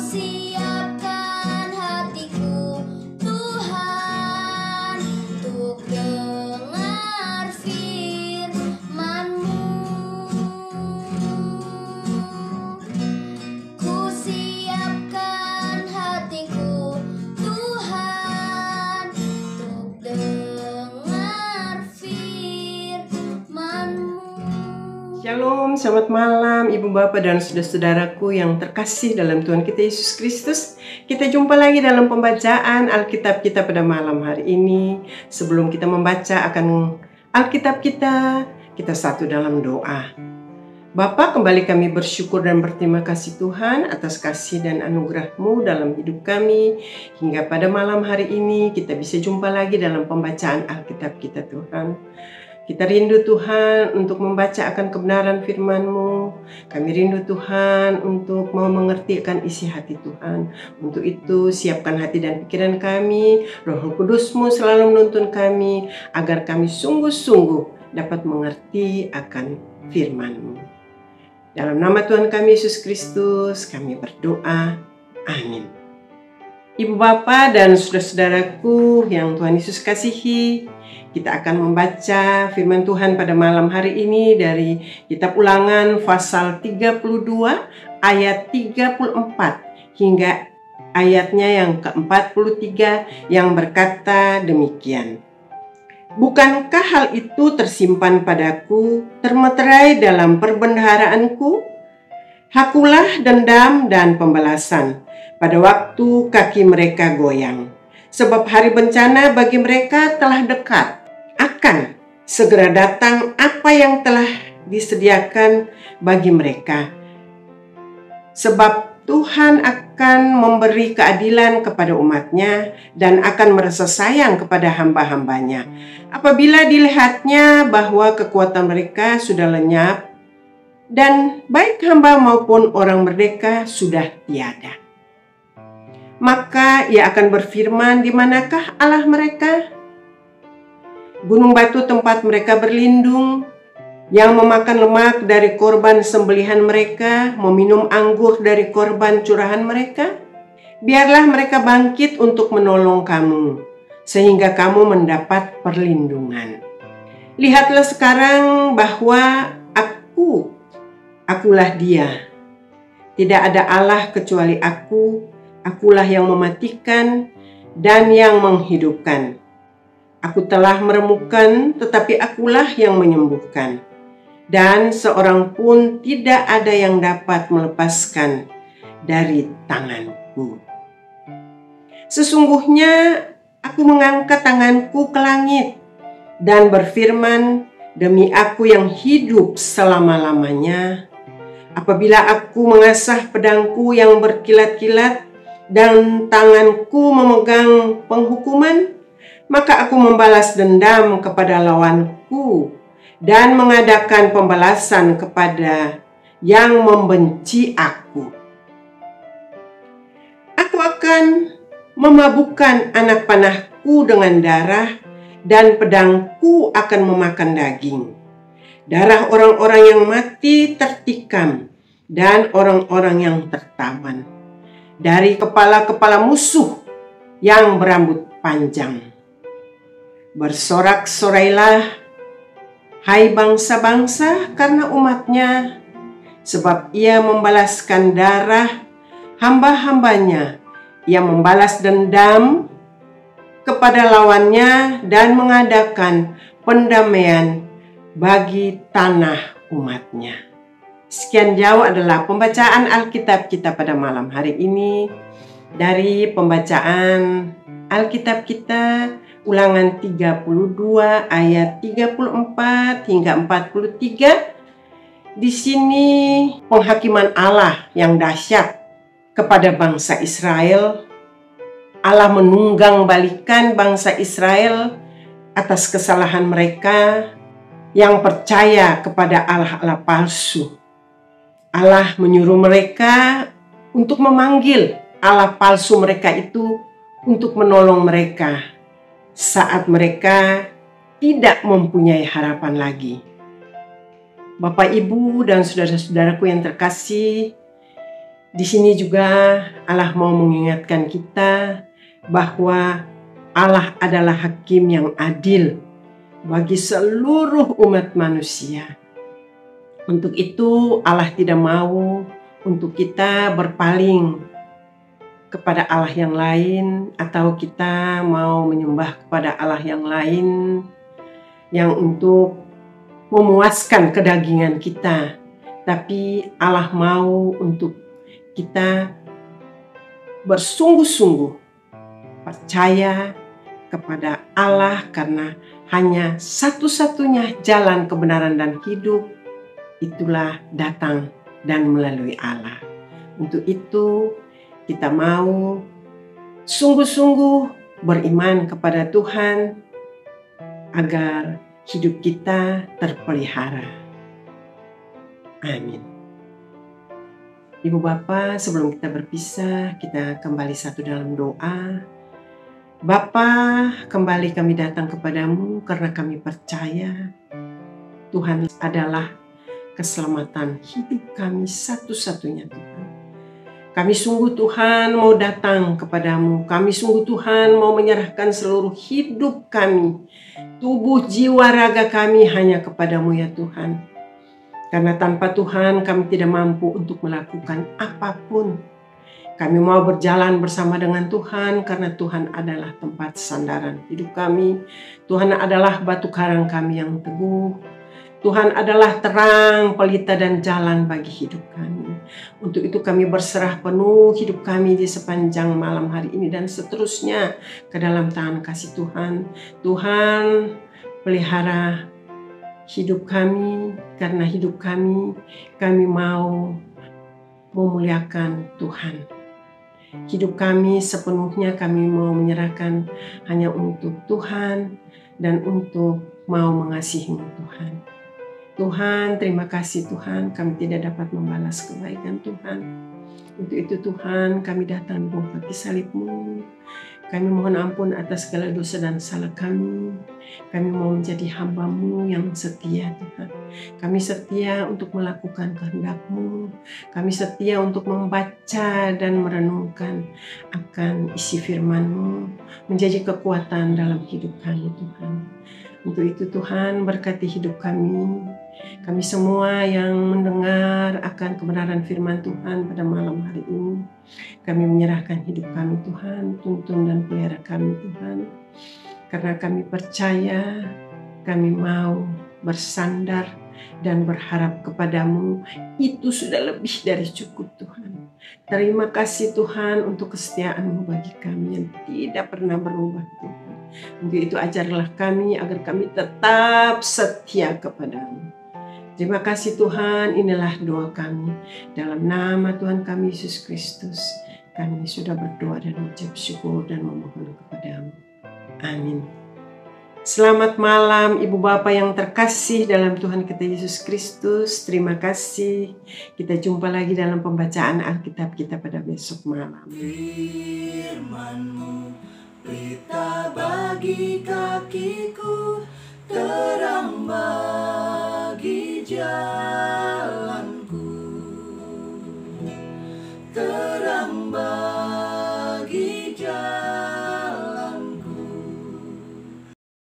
siapkan hatiku, Tuhan, untuk dengar firman-Mu. Ku siapkan hatiku, Tuhan, untuk dengar firman-Mu. Shalom, selamat malam Ibu Bapak dan saudara-saudaraku yang terkasih dalam Tuhan kita Yesus Kristus. Kita jumpa lagi dalam pembacaan Alkitab kita pada malam hari ini. Sebelum kita membaca akan Alkitab kita satu dalam doa. Bapa, kembali kami bersyukur dan berterima kasih Tuhan atas kasih dan anugerah-Mu dalam hidup kami. Hingga pada malam hari ini kita bisa jumpa lagi dalam pembacaan Alkitab kita Tuhan. Kita rindu Tuhan untuk membaca akan kebenaran firman-Mu. Kami rindu Tuhan untuk mau mengerti akan isi hati Tuhan. Untuk itu siapkan hati dan pikiran kami. Roh Kudus-Mu selalu menuntun kami agar kami sungguh-sungguh dapat mengerti akan firman-Mu. Dalam nama Tuhan kami Yesus Kristus kami berdoa. Amin. Ibu Bapa dan saudara-saudaraku yang Tuhan Yesus kasihi, kita akan membaca firman Tuhan pada malam hari ini dari Kitab Ulangan pasal 32 ayat 34 hingga ayatnya yang ke-43 yang berkata demikian. Bukankah hal itu tersimpan padaku, termeterai dalam perbendaharaanku? Hakulah dendam dan pembalasan pada waktu kaki mereka goyang. Sebab hari bencana bagi mereka telah dekat. Akan segera datang apa yang telah disediakan bagi mereka. Sebab Tuhan akan memberi keadilan kepada umat-Nya dan akan merasa sayang kepada hamba-hambanya. Apabila dilihatnya bahwa kekuatan mereka sudah lenyap dan baik hamba maupun orang merdeka sudah tiada. Maka Ia akan berfirman, di manakah Allah mereka? Gunung batu tempat mereka berlindung, yang memakan lemak dari korban sembelihan mereka, meminum anggur dari korban curahan mereka. Biarlah mereka bangkit untuk menolong kamu, sehingga kamu mendapat perlindungan. Lihatlah sekarang bahwa akulah Dia. Tidak ada Allah kecuali Akulah yang mematikan dan yang menghidupkan. Aku telah meremukkan, tetapi Akulah yang menyembuhkan. Dan seorang pun tidak ada yang dapat melepaskan dari tanganku. Sesungguhnya Aku mengangkat tanganku ke langit dan berfirman, demi Aku yang hidup selama-lamanya, apabila Aku mengasah pedangku yang berkilat-kilat dan tanganku memegang penghukuman, maka Aku membalas dendam kepada lawanku dan mengadakan pembalasan kepada yang membenci Aku. Aku akan memabukkan anak panahku dengan darah dan pedangku akan memakan daging. Darah orang-orang yang mati tertikam dan orang-orang yang tertawan dari kepala-kepala musuh yang berambut panjang. Bersorak-sorailah, hai bangsa-bangsa, karena umat-Nya, sebab Ia membalaskan darah hamba-hambanya. Ia membalas dendam kepada lawannya dan mengadakan pendamaian bagi tanah umat-Nya. Sekian jauh adalah pembacaan Alkitab kita pada malam hari ini. Dari pembacaan Alkitab kita, Ulangan 32 ayat 34 hingga 43. Di sini penghakiman Allah yang dahsyat kepada bangsa Israel. Allah menunggang balikan bangsa Israel atas kesalahan mereka yang percaya kepada Allah-Allah palsu. Allah menyuruh mereka untuk memanggil Allah palsu mereka itu untuk menolong mereka saat mereka tidak mempunyai harapan lagi. Bapak, Ibu, dan saudara-saudaraku yang terkasih, Di sini juga Allah mau mengingatkan kita bahwa Allah adalah hakim yang adil bagi seluruh umat manusia. Untuk itu Allah tidak mau untuk kita berpaling kepada Allah yang lain, atau kita mau menyembah kepada Allah yang lain yang untuk memuaskan kedagingan kita. Tapi Allah mau untuk kita bersungguh-sungguh percaya kepada Allah, karena hanya satu-satunya jalan kebenaran dan hidup itulah datang dan melalui Allah. Untuk itu kita mau sungguh-sungguh beriman kepada Tuhan agar hidup kita terpelihara. Amin. Ibu Bapa, sebelum kita berpisah, kita kembali satu dalam doa. Bapa, kembali kami datang kepadamu karena kami percaya Tuhan adalah keselamatan hidup kami satu-satunya, Tuhan. Kami sungguh Tuhan mau datang kepadamu. Kami sungguh Tuhan mau menyerahkan seluruh hidup kami, tubuh, jiwa, raga kami hanya kepadamu ya Tuhan. Karena tanpa Tuhan kami tidak mampu untuk melakukan apapun. Kami mau berjalan bersama dengan Tuhan karena Tuhan adalah tempat sandaran hidup kami. Tuhan adalah batu karang kami yang teguh. Tuhan adalah terang, pelita dan jalan bagi hidup kami. Untuk itu kami berserah penuh hidup kami di sepanjang malam hari ini dan seterusnya ke dalam tangan kasih Tuhan. Tuhan, pelihara hidup kami, karena hidup kami mau memuliakan Tuhan. Hidup kami sepenuhnya kami mau menyerahkan hanya untuk Tuhan dan untuk mau mengasihi Tuhan. Tuhan, terima kasih Tuhan, kami tidak dapat membalas kebaikan Tuhan. Untuk itu Tuhan, kami datang di bawah kaki salib-Mu. Kami mohon ampun atas segala dosa dan salah kami. Kami mau menjadi hamba-Mu yang setia Tuhan. Kami setia untuk melakukan kehendak-Mu. Kami setia untuk membaca dan merenungkan akan isi firman-Mu, menjadi kekuatan dalam hidup kami Tuhan. Untuk itu Tuhan, berkati hidup kami. Kami semua yang mendengar akan kebenaran firman Tuhan pada malam hari ini, kami menyerahkan hidup kami Tuhan, tuntun dan pelihara kami Tuhan. Karena kami percaya, kami mau bersandar dan berharap kepadamu, itu sudah lebih dari cukup Tuhan. Terima kasih Tuhan untuk kesetiaan-Mu bagi kami yang tidak pernah berubah Tuhan. Untuk itu ajarlah kami agar kami tetap setia kepadamu. Terima kasih Tuhan, inilah doa kami. Dalam nama Tuhan kami Yesus Kristus, kami sudah berdoa dan mengucap syukur dan memohon kepadamu. Amin. Selamat malam Ibu Bapa yang terkasih dalam Tuhan kita Yesus Kristus. Terima kasih. Kita jumpa lagi dalam pembacaan Alkitab kita pada besok malam. Firman-Mu, pelita bagi kakiku, terang